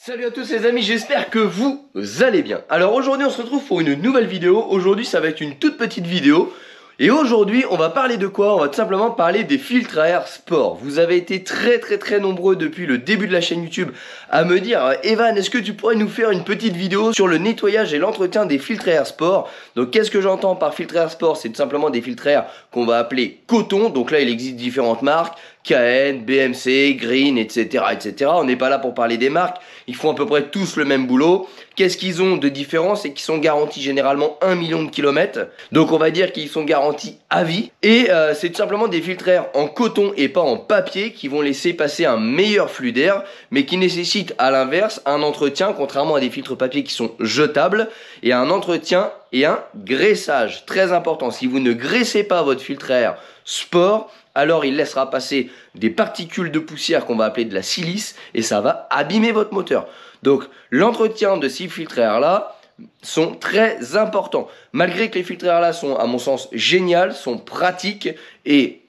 Salut à tous les amis, j'espère que vous allez bien. Alors aujourd'hui on se retrouve pour une nouvelle vidéo. Aujourd'hui ça va être une toute petite vidéo. Et aujourd'hui on va parler de quoi? On va tout simplement parler des filtres à air sport. Vous avez été très nombreux depuis le début de la chaîne YouTube à me dire Evan, est-ce que tu pourrais nous faire une petite vidéo sur le nettoyage et l'entretien des filtres à air sport? Donc qu'est-ce que j'entends par filtre à air sport? C'est tout simplement des filtres à air qu'on va appeler coton. Donc là il existe différentes marques, KN, BMC, Green, etc. On n'est pas là pour parler des marques, ils font à peu près tous le même boulot. Qu'est-ce qu'ils ont de différent? C'est qu'ils sont garantis généralement 1 million de kilomètres. Donc on va dire qu'ils sont garantis à vie. Et c'est tout simplement des filtres à air en coton et pas en papier qui vont laisser passer un meilleur flux d'air, mais qui nécessitent à l'inverse un entretien, contrairement à des filtres papier qui sont jetables, et un entretien et un graissage. Très important, si vous ne graissez pas votre filtre à air sport, alors il laissera passer des particules de poussière qu'on va appeler de la silice et ça va abîmer votre moteur. Donc l'entretien de ces filtres à air là sont très importants. Malgré que les filtres à air là sont à mon sens géniaux, sont pratiques et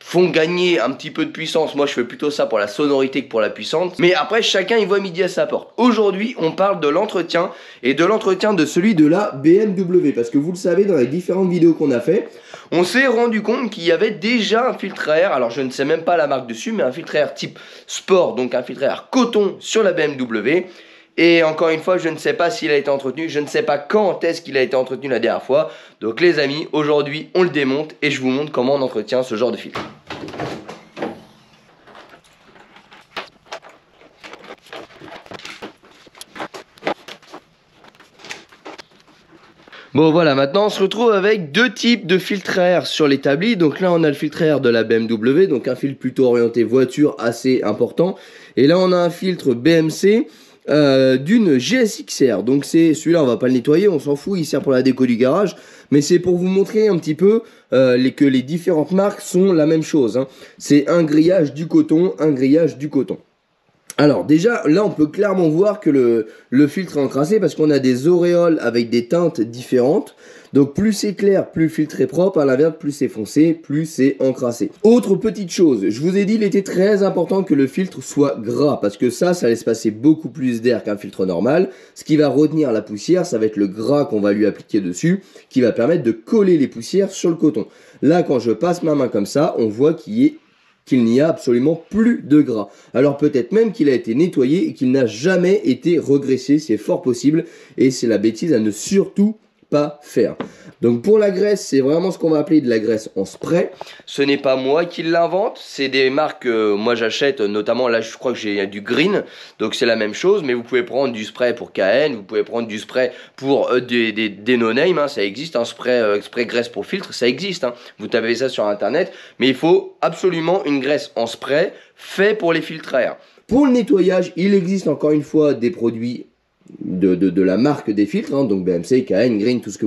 font gagner un petit peu de puissance. Moi je fais plutôt ça pour la sonorité que pour la puissance. Mais après chacun y voit midi à sa porte. Aujourd'hui on parle de l'entretien et de l'entretien de celui de la BMW. Parce que vous le savez, dans les différentes vidéos qu'on a fait, on s'est rendu compte qu'il y avait déjà un filtre à air. Alors je ne sais même pas la marque dessus, mais un filtre à air type sport, donc un filtre à air coton sur la BMW. Et encore une fois, je ne sais pas s'il a été entretenu, je ne sais pas quand est-ce qu'il a été entretenu la dernière fois. Donc les amis, aujourd'hui on le démonte et je vous montre comment on entretient ce genre de filtre. Bon voilà, maintenant on se retrouve avec deux types de filtres à air sur l'établi. Donc là on a le filtre à air de la BMW, donc un filtre plutôt orienté voiture assez important. Et là on a un filtre BMC d'une GSX-R. Donc c'est celui-là, on va pas le nettoyer, on s'en fout, il sert pour la déco du garage. Mais c'est pour vous montrer un petit peu que les différentes marques sont la même chose, hein. C'est un grillage du coton, un grillage du coton. Alors déjà, là on peut clairement voir que le filtre est encrassé parce qu'on a des auréoles avec des teintes différentes. Donc plus c'est clair, plus le filtre est propre, à l'inverse plus c'est foncé, plus c'est encrassé. Autre petite chose, je vous ai dit il était très important que le filtre soit gras parce que ça laisse passer beaucoup plus d'air qu'un filtre normal. Ce qui va retenir la poussière, ça va être le gras qu'on va lui appliquer dessus qui va permettre de coller les poussières sur le coton. Là quand je passe ma main comme ça, on voit qu'il n'y a absolument plus de gras. Alors peut-être même qu'il a été nettoyé et qu'il n'a jamais été regraissé, c'est fort possible et c'est la bêtise à ne surtout pas faire. Donc pour la graisse, c'est vraiment ce qu'on va appeler de la graisse en spray. Ce n'est pas moi qui l'invente, c'est des marques que moi j'achète, notamment là je crois que j'ai du Green, donc c'est la même chose, mais vous pouvez prendre du spray pour KN, vous pouvez prendre du spray pour des no-name, hein, ça existe, un spray graisse pour filtre, ça existe, hein. Vous tapez ça sur internet, mais il faut absolument une graisse en spray fait pour les filtres à air. Pour le nettoyage, il existe encore une fois des produits de la marque des filtres, hein, donc BMC, KN, Green, tout ce que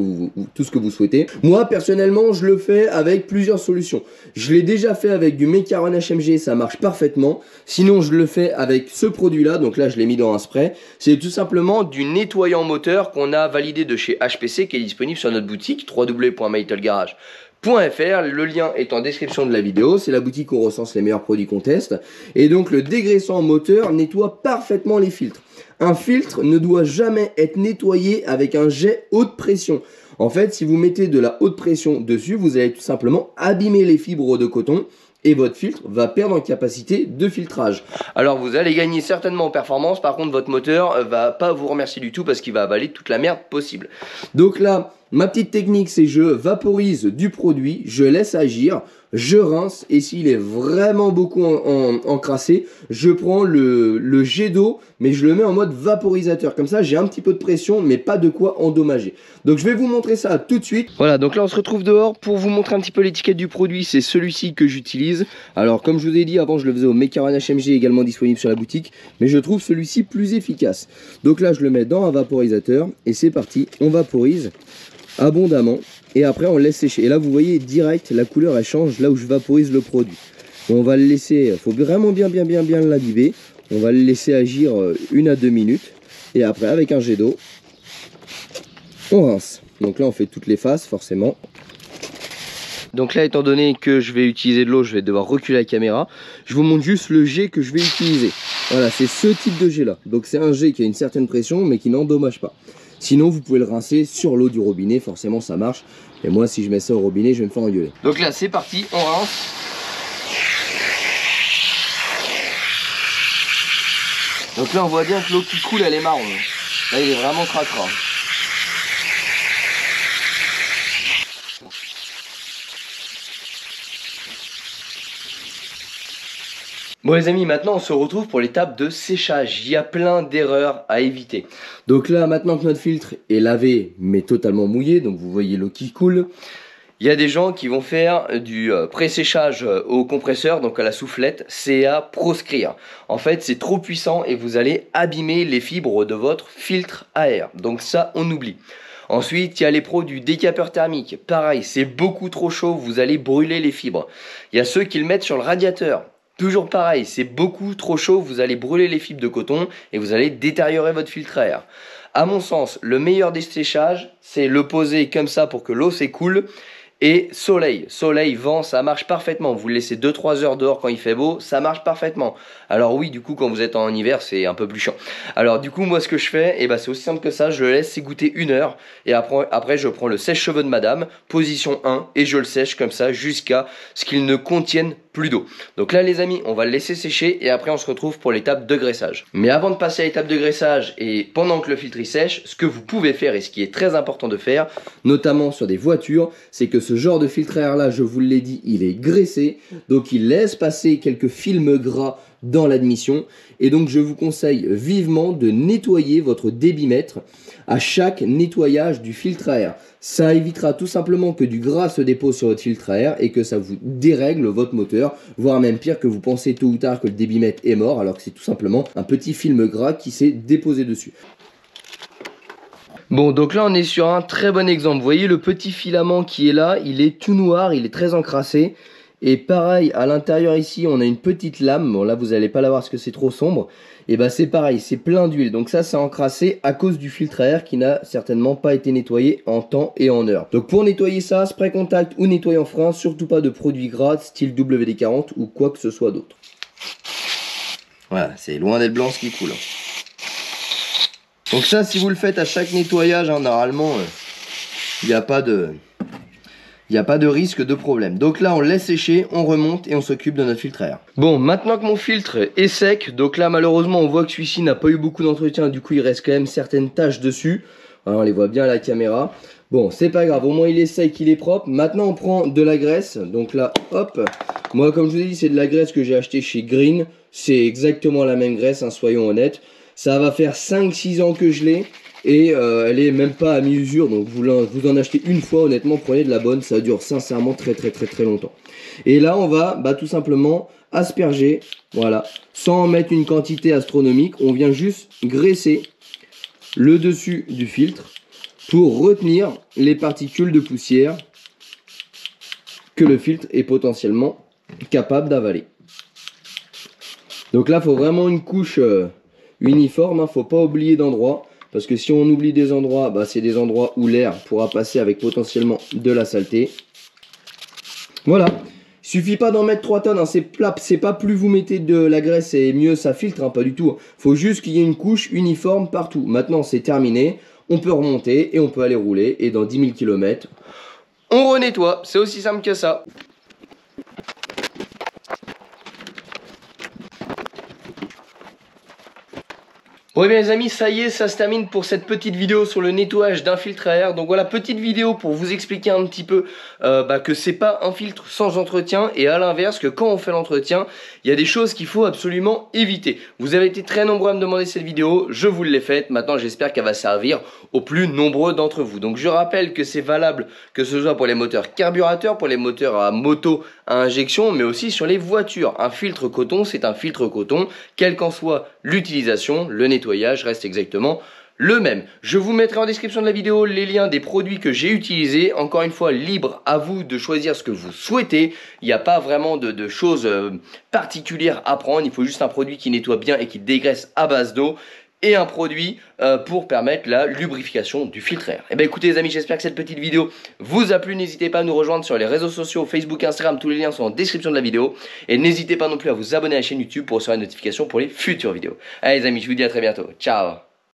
vous souhaitez. Moi personnellement je le fais avec plusieurs solutions. Je l'ai déjà fait avec du Mecaron HMG, ça marche parfaitement. Sinon je le fais avec ce produit là, donc là je l'ai mis dans un spray. C'est tout simplement du nettoyant moteur qu'on a validé de chez HPC qui est disponible sur notre boutique www.maitlegarage.fr. Le lien est en description de la vidéo, c'est la boutique où on recense les meilleurs produits qu'on teste. Et donc le dégraissant moteur nettoie parfaitement les filtres. Un filtre ne doit jamais être nettoyé avec un jet haute pression. En fait, si vous mettez de la haute pression dessus, vous allez tout simplement abîmer les fibres de coton et votre filtre va perdre en capacité de filtrage. Alors vous allez gagner certainement en performance, par contre votre moteur va pas vous remercier du tout parce qu'il va avaler toute la merde possible. Donc là, ma petite technique, c'est je vaporise du produit, je laisse agir, je rince et s'il est vraiment beaucoup encrassé, je prends le jet d'eau mais je le mets en mode vaporisateur. Comme ça, j'ai un petit peu de pression mais pas de quoi endommager. Donc je vais vous montrer ça tout de suite. Voilà, donc là on se retrouve dehors pour vous montrer un petit peu l'étiquette du produit. C'est celui-ci que j'utilise. Alors comme je vous ai dit avant, je le faisais au Mecaron HMG également disponible sur la boutique, mais je trouve celui-ci plus efficace. Donc là je le mets dans un vaporisateur et c'est parti, on vaporise abondamment et après on laisse sécher. Et là vous voyez direct la couleur elle change là où je vaporise le produit. On va le laisser, il faut vraiment bien l'imbiber. On va le laisser agir 1 à 2 minutes et après avec un jet d'eau on rince. Donc là on fait toutes les faces forcément. Donc là, étant donné que je vais utiliser de l'eau, je vais devoir reculer la caméra. Je vous montre juste le jet que je vais utiliser. Voilà, c'est ce type de jet là. Donc c'est un jet qui a une certaine pression mais qui n'endommage pas. Sinon vous pouvez le rincer sur l'eau du robinet, forcément ça marche. Et moi si je mets ça au robinet je vais me faire engueuler. Donc là c'est parti, on rince. Donc là on voit bien que l'eau qui coule elle est marron. Là il est vraiment cracra. Bon les amis, maintenant on se retrouve pour l'étape de séchage. Il y a plein d'erreurs à éviter. Donc là maintenant que notre filtre est lavé mais totalement mouillé, donc vous voyez l'eau qui coule, il y a des gens qui vont faire du pré-séchage au compresseur, donc à la soufflette, c'est à proscrire. En fait c'est trop puissant et vous allez abîmer les fibres de votre filtre à air. Donc ça on oublie. Ensuite, il y a les pros du décapeur thermique. Pareil, c'est beaucoup trop chaud, vous allez brûler les fibres. Il y a ceux qui le mettent sur le radiateur. Toujours pareil, c'est beaucoup trop chaud, vous allez brûler les fibres de coton et vous allez détériorer votre filtre à air. À mon sens, le meilleur des séchages, c'est le poser comme ça pour que l'eau s'écoule. Et soleil, vent, ça marche parfaitement. Vous le laissez 2-3 heures dehors quand il fait beau, ça marche parfaitement. Alors oui, du coup, quand vous êtes en hiver, c'est un peu plus chiant. Alors du coup, moi, ce que je fais, eh ben, c'est aussi simple que ça. Je le laisse s'égoutter 1 heure. Et après, je prends le sèche-cheveux de madame, position 1, et je le sèche comme ça jusqu'à ce qu'il ne contienne plus d'eau. Donc là, les amis, on va le laisser sécher et après, on se retrouve pour l'étape de graissage. Mais avant de passer à l'étape de graissage et pendant que le filtre il sèche, ce que vous pouvez faire et ce qui est très important de faire, notamment sur des voitures, c'est que ce genre de filtre à air là, je vous l'ai dit, il est graissé, donc il laisse passer quelques films gras dans l'admission et donc je vous conseille vivement de nettoyer votre débitmètre à chaque nettoyage du filtre à air. Ça évitera tout simplement que du gras se dépose sur votre filtre à air et que ça vous dérègle votre moteur, voire même pire que vous pensez tôt ou tard que le débitmètre est mort alors que c'est tout simplement un petit film gras qui s'est déposé dessus. Bon, donc là on est sur un très bon exemple. Vous voyez le petit filament qui est là, il est tout noir, il est très encrassé. Et pareil, à l'intérieur ici, on a une petite lame. Bon là vous n'allez pas la voir parce que c'est trop sombre. Et bah c'est pareil, c'est plein d'huile. Donc ça c'est encrassé à cause du filtre à air qui n'a certainement pas été nettoyé en temps et en heure. Donc pour nettoyer ça, spray contact ou nettoyant frein, surtout pas de produits gras style WD-40 ou quoi que ce soit d'autre. Voilà, c'est loin d'être blanc ce qui coule. Donc ça, si vous le faites à chaque nettoyage, hein, normalement, il n'y a pas de risque de problème. Donc là, on laisse sécher, on remonte et on s'occupe de notre filtre à air. Bon, maintenant que mon filtre est sec, donc là, malheureusement, on voit que celui-ci n'a pas eu beaucoup d'entretien. Du coup, il reste quand même certaines taches dessus. Alors, on les voit bien à la caméra. Bon, c'est pas grave, au moins il est sec, il est propre. Maintenant, on prend de la graisse. Donc là, hop. Moi, comme je vous ai dit, c'est de la graisse que j'ai acheté chez Green. C'est exactement la même graisse, hein, soyons honnêtes. Ça va faire 5-6 ans que je l'ai et elle est même pas à mi-usure, donc vous en achetez une fois, honnêtement, prenez de la bonne, ça dure sincèrement très longtemps. Et là on va tout simplement asperger, voilà, sans mettre une quantité astronomique, on vient juste graisser le dessus du filtre pour retenir les particules de poussière que le filtre est potentiellement capable d'avaler. Donc là il faut vraiment une couche uniforme, hein, faut pas oublier d'endroits, parce que si on oublie des endroits, bah, c'est des endroits où l'air pourra passer avec potentiellement de la saleté. Voilà, il suffit pas d'en mettre 3 tonnes, hein, c'est pas plus vous mettez de la graisse et mieux ça filtre, hein, pas du tout. Faut juste qu'il y ait une couche uniforme partout. Maintenant c'est terminé, on peut remonter et on peut aller rouler, et dans 10 000 km, on renettoie, c'est aussi simple que ça. Bon bien les amis, ça y est, ça se termine pour cette petite vidéo sur le nettoyage d'un filtre à air. Donc voilà, petite vidéo pour vous expliquer un petit peu que c'est pas un filtre sans entretien, et à l'inverse que quand on fait l'entretien, il y a des choses qu'il faut absolument éviter. Vous avez été très nombreux à me demander cette vidéo, je vous l'ai faite, maintenant j'espère qu'elle va servir aux plus nombreux d'entre vous. Donc je rappelle que c'est valable que ce soit pour les moteurs carburateurs, pour les moteurs à moto à injection, mais aussi sur les voitures. Un filtre coton, c'est un filtre coton, quelle qu'en soit l'utilisation, le nettoyage reste exactement le même. Je vous mettrai en description de la vidéo les liens des produits que j'ai utilisés. Encore une fois, libre à vous de choisir ce que vous souhaitez. Il n'y a pas vraiment de choses particulières à prendre. Il faut juste un produit qui nettoie bien et qui dégraisse à base d'eau. et un produit pour permettre la lubrification du filtre à air. Et bien écoutez les amis, j'espère que cette petite vidéo vous a plu. N'hésitez pas à nous rejoindre sur les réseaux sociaux, Facebook, Instagram, tous les liens sont en description de la vidéo. Et n'hésitez pas non plus à vous abonner à la chaîne YouTube pour recevoir une notification pour les futures vidéos. Allez les amis, je vous dis à très bientôt. Ciao.